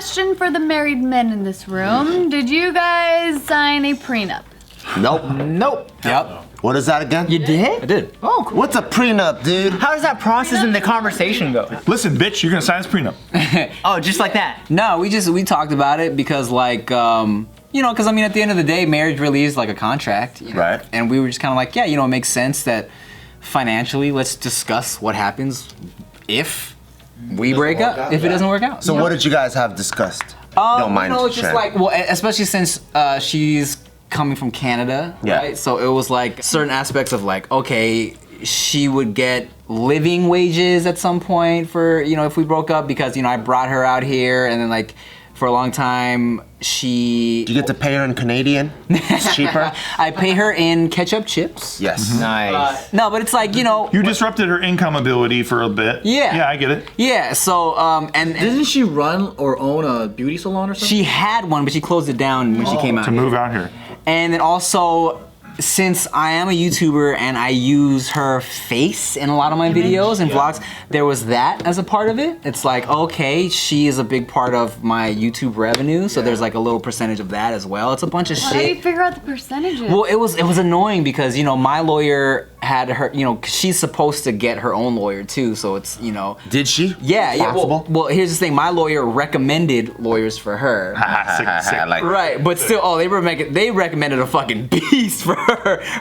question for the married men in this room. Did you guys sign a prenup? Nope. Yep. What is that again? You did? I did. Oh, cool. What's a prenup, dude? How does that process in the conversation go? Listen, bitch, you're gonna sign this prenup. Oh, just like that? No, we talked about it because like, you know, because I mean at the end of the day, marriage really is like a contract. You know? Right. And we were just kind of like, yeah, you know, it makes sense that financially, let's discuss what happens if we break up, if it doesn't work out. So what did you guys have discussed? Don't mind. You know, it's just sharing. like, well, especially since she's coming from Canada, Yeah. right? So it was like certain aspects of like, okay, she would get living wages at some point for, you know, if we broke up because, you know, I brought her out here and then like for a long time she... Do you get to pay her in Canadian? It's cheaper? I pay her in ketchup chips. Yes. Nice. No, but it's like, you know... You disrupted her income ability for a bit. Yeah. Yeah, I get it. Yeah, so, and Didn't she run or own a beauty salon or something? she had one, but she closed it down when she came out To here. move out here. And then also, since I am a YouTuber and I use her face in a lot of my videos and vlogs, there was that as a part of it. It's like, okay, she is a big part of my YouTube revenue, so there's like a little percentage of that as well. It's a bunch of How do you shit. figure out the percentages? Well, it was annoying because, you know, my lawyer had her, you know, 'cause she's supposed to get her own lawyer too, so it's, you know. Did she? Yeah, Possible? well, here's the thing. My lawyer recommended lawyers for her. Sick. Like, Right, but still, oh, they recommended a fucking beast for her.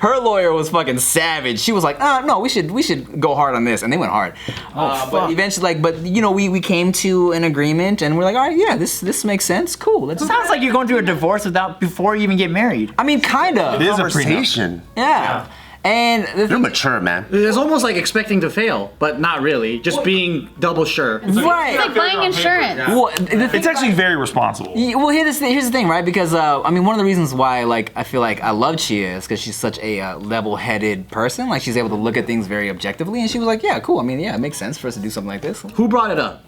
Her lawyer was fucking savage. She was like, no, we should go hard on this, and they went hard. But eventually, like, but you know, we came to an agreement, and we're like, all right, yeah, this makes sense. Cool. Let's. Sounds like you're going through a divorce before you even get married. I mean, kind of. It is a prenup. conversation. Yeah. And the You're thing, mature, man. It's almost like expecting to fail, but not really. Just being double sure. right. It's like buying insurance. Well, the thing It's actually very responsible. Well, here's the thing, right? Because I mean, one of the reasons why like I feel like I love Chia is because she's such a level-headed person. Like she's able to look at things very objectively, and she was like, "Yeah, cool. I mean, yeah, it makes sense for us to do something like this." Who brought it up?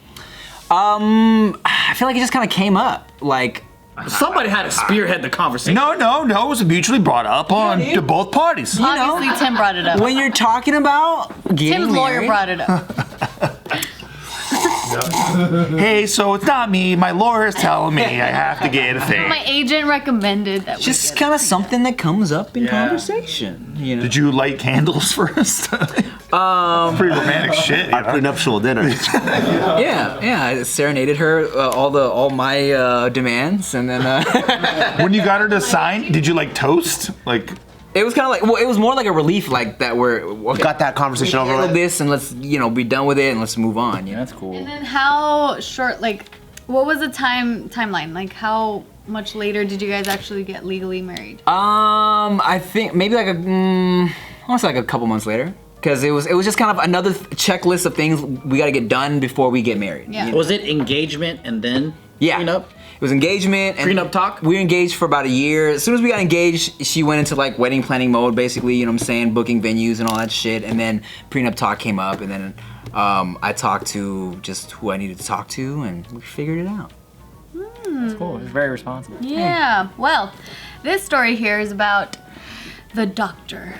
I feel like it just kind of came up. Like, Somebody had to spearhead the conversation. No, it was mutually brought up on to both parties. Obviously, Tim brought it up. when you're talking about getting Tim's lawyer married, brought it up. Hey, so it's not me. My lawyer's telling me I have to get a thing. My agent recommended that we just get kind of something that comes up in conversation. You know. Did you light candles first? Pretty romantic shit. Our prenuptial dinner. Yeah. I serenaded her all my demands, and then When you got her to sign, did you like toast? Like, it was kind of like, well, it was more like a relief, like that we're okay, Got that conversation over handle with? this, and let's be done with it, and let's move on. You know? That's cool. And then how short, like, what was the timeline? Like, how much later did you guys actually get legally married? I think maybe like I want to say like a couple months later, because it was just kind of another checklist of things we got to get done before we get married. Yeah. you know? Was it engagement and then Yeah. prenup? It was engagement and Prenup talk? We were engaged for about a year. As soon as we got engaged, she went into like wedding planning mode, basically. You know what I'm saying, booking venues and all that shit. And then prenup talk came up, and then I talked to just who I needed to talk to, and we figured it out. That's cool. It's very responsible. Yeah. Well, this story here is about the Dr.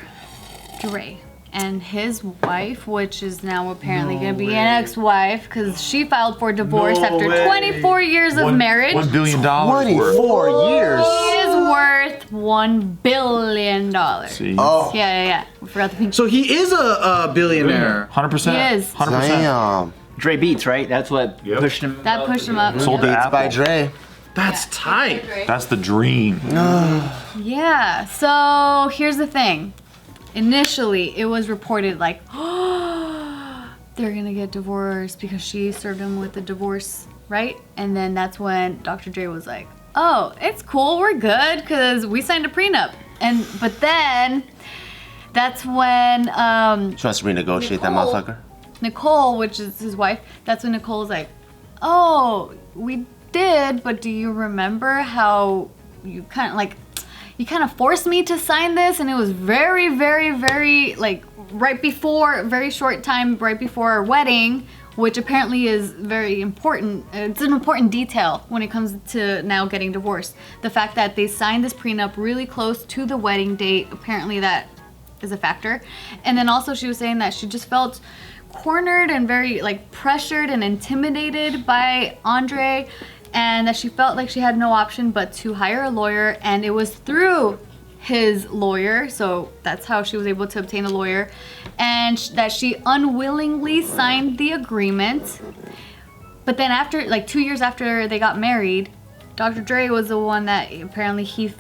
Dre and his wife, which is now apparently going to be an ex-wife because she filed for divorce after 24 years of marriage. $1 billion worth. 24 years. He is worth $1 billion. See, Oh, Yeah. We forgot the pink. So he is a billionaire. 100%. He is. 100%. damn. Dre Beats, right? That's what pushed him. That pushed him up. Sold to Beats Apple. by Dre. That's tight. That's the dream. Yeah, so here's the thing. Initially, it was reported like, they're gonna get divorced because she served him with the divorce, right? And then that's when Dr. Dre was like, oh, it's cool, we're good, because we signed a prenup. But then, that's when She wants to renegotiate that Nicole- motherfucker. Nicole, which is his wife, that's when Nicole was like, oh, we did, but do you remember how you kind of forced me to sign this, and it was very, very, very, like, very short time right before our wedding, which apparently is very important. It's an important detail when it comes to now getting divorced. The fact that they signed this prenup really close to the wedding date, apparently that is a factor. And then also she was saying that she just felt cornered and very like pressured and intimidated by Andre, and that she felt like she had no option but to hire a lawyer, and it was through his lawyer, so that's how she was able to obtain a lawyer, and that she unwillingly signed the agreement. But then after, like 2 years after they got married, Dr. Dre was the one that apparently he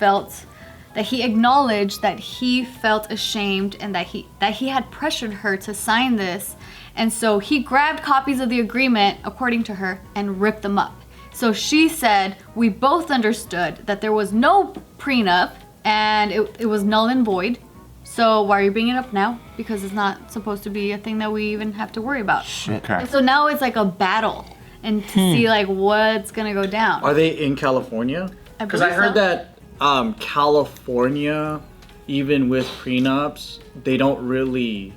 acknowledged that he felt ashamed and that he had pressured her to sign this, and so he grabbed copies of the agreement, according to her, and ripped them up. So she said, we both understood that there was no prenup and it was null and void. So why are you bringing it up now? Because it's not supposed to be a thing that we even have to worry about. Okay. And so now it's like a battle, and to see like what's gonna go down. Are they in California? Because I heard that California, even with prenups, they don't really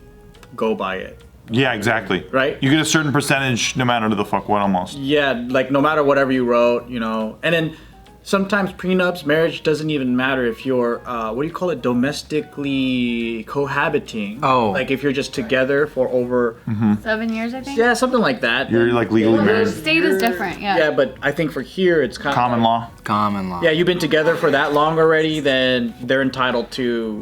go by it. Yeah, exactly. Right? You get a certain percentage no matter the fuck what almost. Yeah, like no matter whatever you wrote, you know. And then sometimes prenups, marriage doesn't even matter if you're, what do you call it, domestically cohabiting. Oh. Like if you're just together for over, 7 years, I think. yeah, something like that. You're like legally The married. state is different. Yeah. Yeah, but I think for here it's kind Common of law. Common law. Yeah, you've been together for that long already, then they're entitled to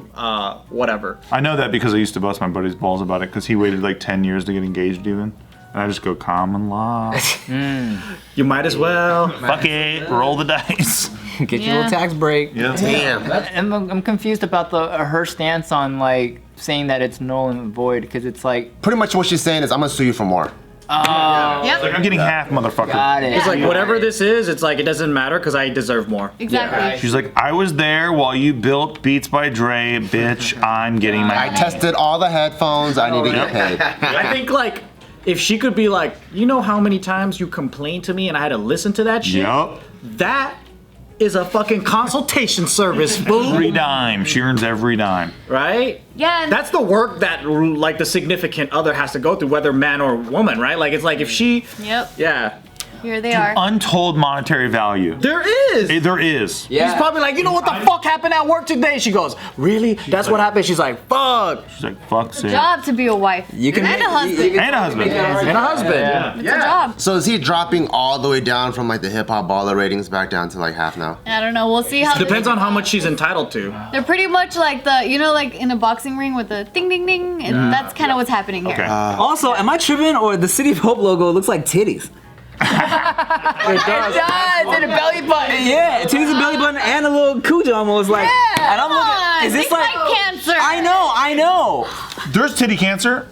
whatever. I know that because I used to bust my buddy's balls about it because he waited like 10 years to get engaged even. And I just go, common law. You might as well. Fuck it. Roll the dice. Get your little tax break. Yeah. Damn. I'm confused about her stance on like saying that it's null and void because it's like, Pretty much what she's saying is, I'm gonna sue you for more. Yep. Like, I'm getting half, motherfucker. got it. It's like whatever this is, it's like it doesn't matter because I deserve more. Exactly. She's like, I was there while you built Beats by Dre, bitch. I'm getting my. I tested all the headphones. I need to get paid. I think like if she could be like, you know how many times you complained to me and I had to listen to that shit? Yup. That is a fucking consultation service, fool. Every dime. She earns every dime. Right? Yeah. And That's the work that like the significant other has to go through, whether man or woman, right? Like it's like if she, Yep. yeah, Here they are. Untold monetary value. there is. There is. He's probably like, you know what the fuck happened at work today? She goes, really? That's what happened? She's like, fuck. She's like, fuck it. Job to be a wife. You can and make- a husband. you can- And a husband. And a husband. It's a job. So is he dropping all the way down from like the hip hop baller ratings back down to like half now? I don't know. We'll see how. Depends on how much she's entitled to. They're pretty much like the, you know, like in a boxing ring with the ding ding ding. And that's kind of what's happening here. Okay. Also, am I tripping or the City of Hope logo looks like titties? It does, and a belly button. Yeah, titties and belly button and a little cujo almost like. Yeah, and I'm come on. looking. Is this Big like? Mike cancer. I know. There's titty cancer.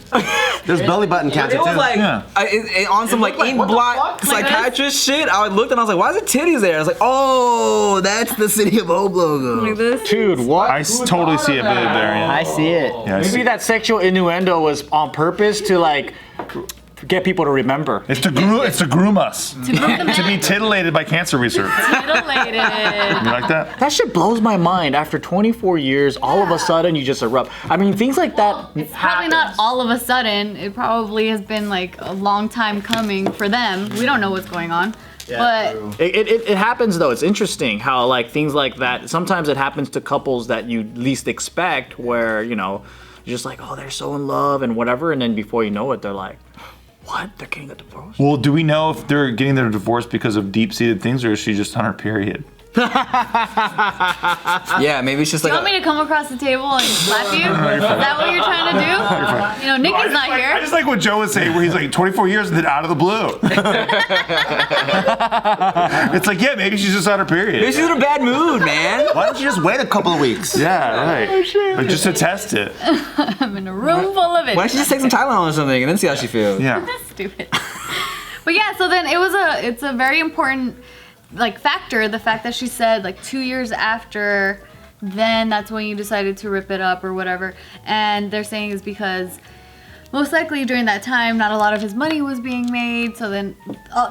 There's belly button cancer It was too. like Yeah. on some like ink blot Like psychiatrist shit. I looked and I was like, why is it titties there? I was like, oh, that's the City of Hope logo. Like this. Dude, what? I totally see a bit there. Yeah. I see it. Yeah, I see. Maybe that sexual innuendo was on purpose to like get people to remember. It's to groom us. To move the To be man. titillated by cancer research. Titillated. You like that? That shit blows my mind. After 24 years, all of a sudden you just erupt. I mean, things like that. It's probably not all of a sudden. It probably has been like a long time coming for them. We don't know what's going on. But It happens though. It's interesting how like things like that. Sometimes it happens to couples that you least expect, where you know you're just like, oh, they're so in love and whatever, and then before you know it, they're like, what? They're getting a divorce? Well, do we know if they're getting their divorce because of deep-seated things, or is she just on her period? Yeah, maybe it's just you like. want me to come across the table and slap you? Is that what you're trying to do? You know, Nikki's not I here. just like what Joe was saying, where he's like 24 years and then out of the blue. It's like, yeah, maybe she's just on her period. Maybe she's in a bad mood, man. Why don't you just wait a couple of weeks? Yeah, right. Like just to test it. I'm in a room full of it. Why don't you just take some Tylenol or something and then see how she feels? Yeah. That's stupid. But yeah, so then it's a very important like factor, the fact that she said like 2 years after, then that's when you decided to rip it up or whatever. And they're saying is because most likely during that time not a lot of his money was being made, so then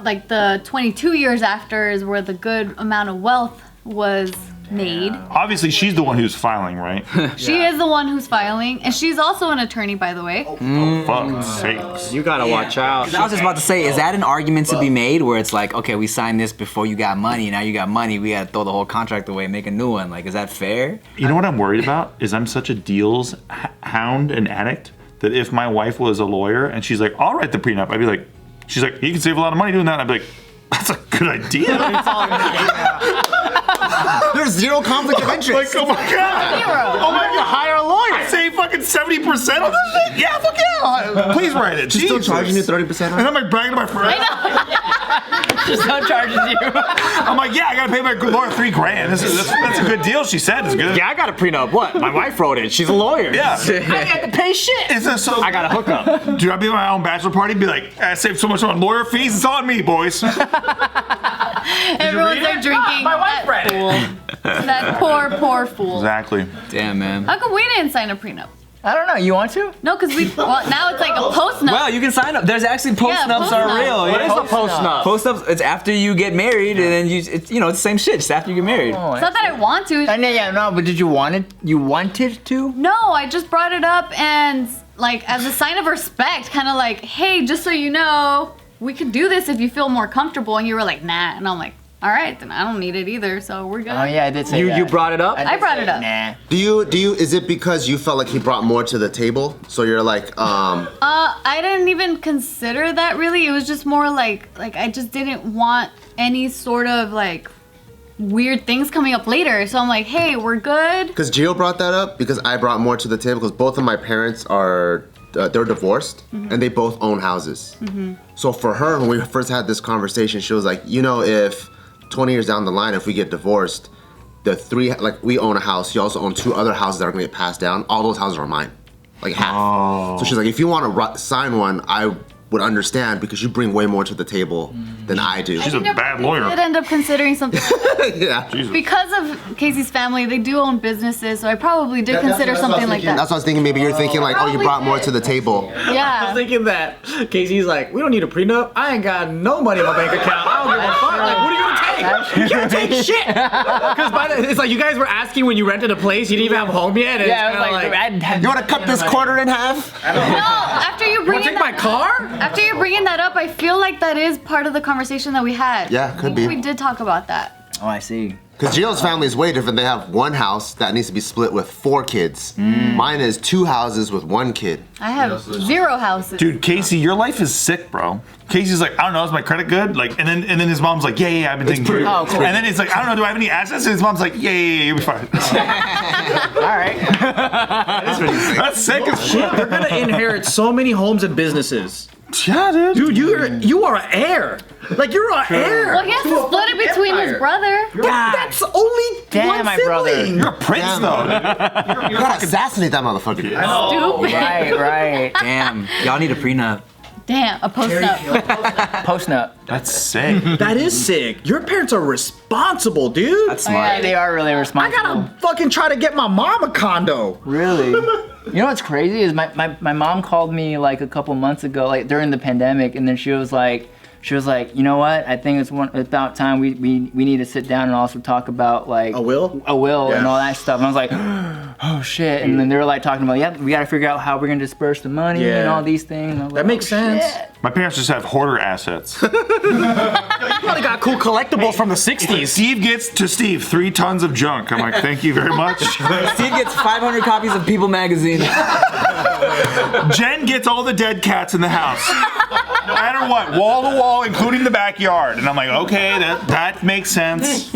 like the 22 years after is where the good amount of wealth was made. Obviously, she's the one who's filing, right? She is the one who's filing, and she's also an attorney, by the way. Fuck's sakes. You gotta watch out. I was just about to say, is that an argument to be made where it's like, okay, we signed this before you got money, now you got money, we gotta throw the whole contract away and make a new one? Like, is that fair? You know what I'm worried about? Is I'm such a deals hound and addict that if my wife was a lawyer and she's like, I'll write the prenup, I'd be like, she's like, you can save a lot of money doing that. I'd be like, that's a good idea. There's zero conflict of interest. Like, oh my god. Zero. Oh my god. Hire a lawyer. Say fucking 70% on this shit? Yeah, fuck yeah. Please write it. She's still Jesus. charging you 30% on And it? I'm like bragging to my friend. Just not charges you. I'm like, yeah, I gotta pay my lawyer $3,000. That's a good deal. She said it's good. Yeah, I got a prenup. What? My wife wrote it. She's a lawyer. Yeah. I got to pay shit. Is this so? I got a hookup. Dude, I'd be at my own bachelor party, be like, I saved so much on lawyer fees. It's on me, boys. Everyone's there drinking. My wife that read it. fool. That poor fool. Exactly. Damn, man. How come we didn't sign a prenup? I don't know. You want to? No, because now it's like a postnup. Well, you can sign up. There's actually postnups are postnup. real. What Yeah. is a postnup? Postnups, it's after you get married, and then it's the same shit. Just after you get married. Oh, It's not that I want to. no, but did you want it? You wanted to? No, I just brought it up and like as a sign of respect, kind of like, hey, just so you know, we could do this if you feel more comfortable. And you were like, nah, and I'm like, all right, then I don't need it either, so we're good. Oh yeah, I did say that. You brought it up? I brought it up. Nah. Do you, is it because you felt like he brought more to the table? So you're like, I didn't even consider that really. It was just more like I just didn't want any sort of like weird things coming up later. So I'm like, hey, we're good. because Gio brought that up because I brought more to the table because both of my parents are, they're divorced and they both own houses. So for her, when we first had this conversation, she was like, you know, if 20 years down the line, if we get divorced, we own a house, you also own 2 other houses that are gonna get passed down. All those houses are mine, like half. So she's like, if you want to sign one, I would understand because you bring way more to the table than I do. She's a bad lawyer. I did end up considering something like that. Yeah. Jesus. Because of Casey's family, they do own businesses, so I probably did consider something like that. That's what I was thinking. Maybe you're thinking like, oh, you brought more to the table. I was Yeah. thinking that Casey's like, we don't need a prenup. I ain't got no money in my bank account. I don't give a fuck. Like, what are you gonna take? You can't take shit. Because it's like you guys were asking when you rented a place, you didn't even have a home yet. And Yeah, I it's was kinda like, You want to cut this quarter in half? No, after you you wanna bring take my car? After you're bringing that up, I feel like that is part of the conversation that we had. Yeah, could I think be. We did talk about that. Oh, I see. Because Gio's family is way different. They have one house that needs to be split with 4 kids. Mine is 2 houses with 1 kid. I have 0 houses. Dude, Casey, your life is sick, bro. Casey's like, I don't know, is my credit good? Like, and then his mom's like, yeah, I've been taking care of it. cool. And then it's like, I don't know, do I have any assets? And his mom's like, yeah, you'll be fine. All right. That's sick as shit. You're gonna inherit so many homes and businesses. Yeah, dude. Dude, you are an heir. Like you're an heir. Well, he has to split it between his brother. That's only Damn, one my brother. sibling. You're a prince, though. You gotta assassinate that motherfucker. Stupid. Right. Damn. Y'all need a prenup. Damn, a post-up. Postnup. That's sick. That is sick. Your parents are responsible, dude. That's smart. Yeah, they are really I responsible. gotta fucking try to get my mom a condo. Really? You know what's crazy is my mom called me like a couple months ago, like during the pandemic, and then she was like, you know what? I think it's about time we need to sit down and also talk about like A will? and Yeah. all that stuff. And I was like, oh shit. And then they were like talking about, yeah, we got to figure out how we're gonna disperse the money and Yeah. all these things. And I was That like, makes sense. shit. My parents just have hoarder assets. You probably got cool collectibles from the 60s. Steve gets to Steve 3 tons of junk. I'm like, thank you very much. Steve gets 500 copies of People magazine. Jen gets all the dead cats in the house. No matter what, wall to wall, including the backyard. And I'm like, okay, that makes sense.